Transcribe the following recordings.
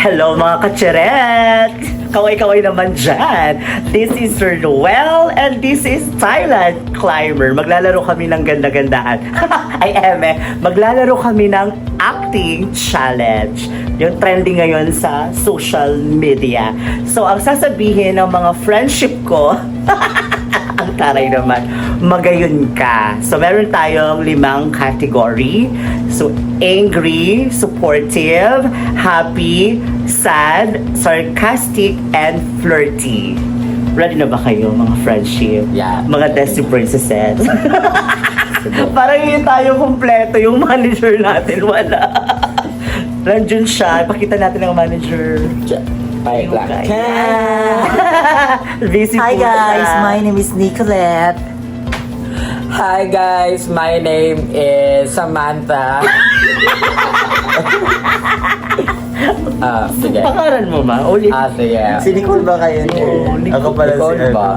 Hello mga katseret! Kaway-kaway naman dyan. This is Sir Noel and this is Thailand Climber. Maglalaro kami ng ganda-gandahan. Ay, eme. Maglalaro kami ng acting challenge. Yung trending ngayon sa social media. So, ang sasabihin ng mga friendship ko, ang taray naman, magayon ka. So, meron tayong 5 category. So, angry, supportive, happy, sad, sarcastic, and flirty. Ready na ba kayo, mga friendship? Yeah. Mga Desi Princesses? Parang yun tayo kompleto, yung manager natin, wala. Nandun siya, pakita natin ang manager. Hi, Yung Black. guy. Busy Hi po guys, siya. my name is Nicolette. Hi guys, my name is Samantha. Sige. Pangalan mo ma? Ulit. Sige. Si Nicole ba kayo? Oo, Nicole. Ako pala si Nicole ba?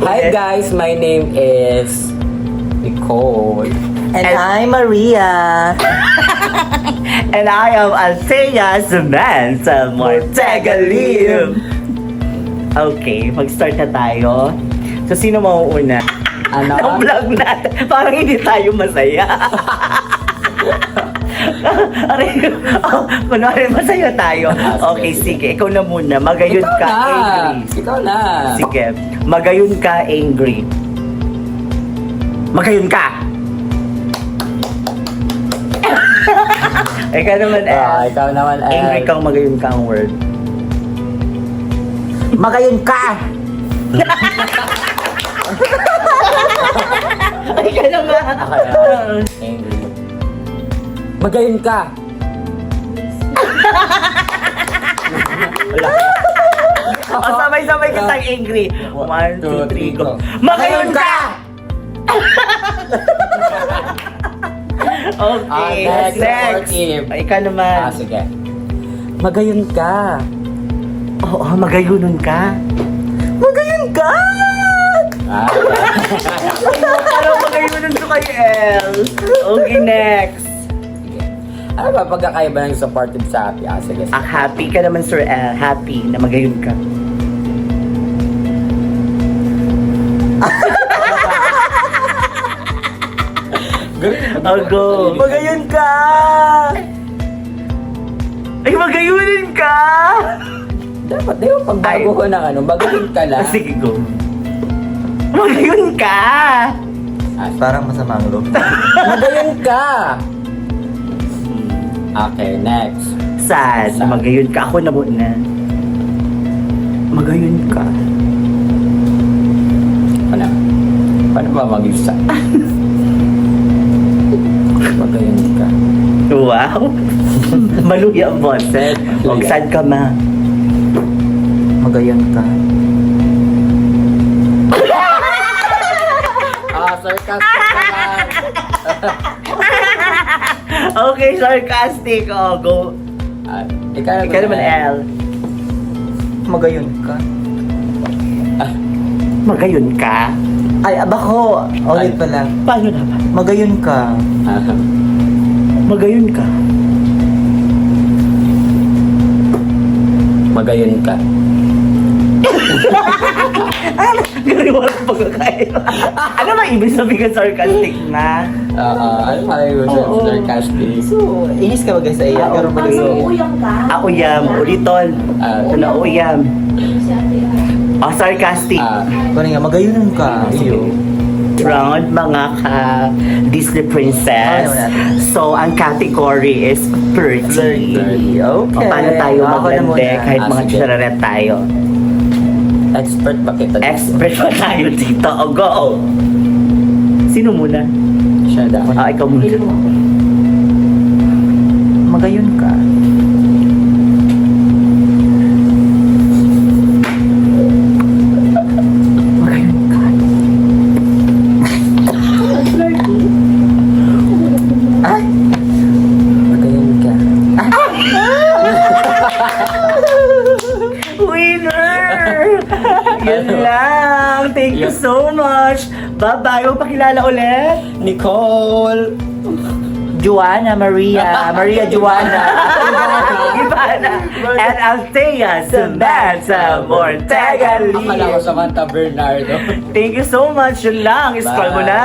Hi Okay. guys, my name is Nicole. And I'm Maria. And I am Althea Samantha Mortegalim. Okay, mag-start na tayo. So, sino mauuna? Ano? Ang vlog natin. Parang hindi tayo masaya. Aray, kunwari masaya tayo. Okay, sige. Ikaw na muna. Magayon Ikaw ka, na. angry. Ikaw na. Sige. Magayon ka, angry. Magayon ka! Ikaw naman, Ikaw naman, angry kang magayon ka ang word. Magayon ka! Ikaw naman. Angry. Magayon ka. O, sabay-sabay kitang angry. 1, 2, 3, go. Magayon ka! Okay, Next, next. supportive. Ay, ikaw naman. Sige. Magayon ka. Oo, magayunon ka. Magayon ka! Parang magayunon to kay El. Okay, next. Sige. Ano ba pagkakaiba ng supportive sa happy? Sige. Happy ka naman, Sir El. Happy na magayon ka. Oh, go. Magayon ka! Ay, magayunin ka! Dapat, di ba pagbago ko ng ano, magayon ka lang. Sige, go. Magayon ka! Parang masama ang loob. Magayon ka! Okay, next. Sad. Sad. Magayon ka. Ako na muna. Magayon ka. Ano? Paano ba mag-isa? Magayon ka. Wow. Maluya ang boses. O, Maluya. sad ka ma. Magayon ka. Sarcastic ka lang. Okay, sarcastic. O, go. Ikaw naman, El. Magayon ka. Magayon ka? Ay, abako! Ulit Ay. pala. Paano naman? Magayon ka. Magayon ka. Magayon ka. Ganun mo ang pagkakaiba. Ano ba ibig sabihin sarcastic na? Ano malay mo sa Oo. sarcastic? So, inis ka ba guys sa iya? Pero magayon. Ako yam. Uliton. Ito na uyam. O, sarcastic. Parang nga, magayonan ka. Iyo. Round mga ka-Disney princess. Ano natin? So, ang category is flirty. Okay. O, paano tayo Ako na maglande muna. kahit mga Sige. chararet tayo? Expert ba kita? Expert pa tayo dito. O, go! Sino muna? Siya dapat. Ikaw muna. Magayon ka. Magayon ka. Ay! Magayon ka. Winner! Yun lang. Thank you so much. Bye-bye. Pakilala ulit. Nicole! Joanna Maria, Maria Joanna, Ivana, and Althea Samantha Mortega Akala ko Lee. Samantha Bernardo. Thank you so much. Yun lang. Scroll mo Bye. na.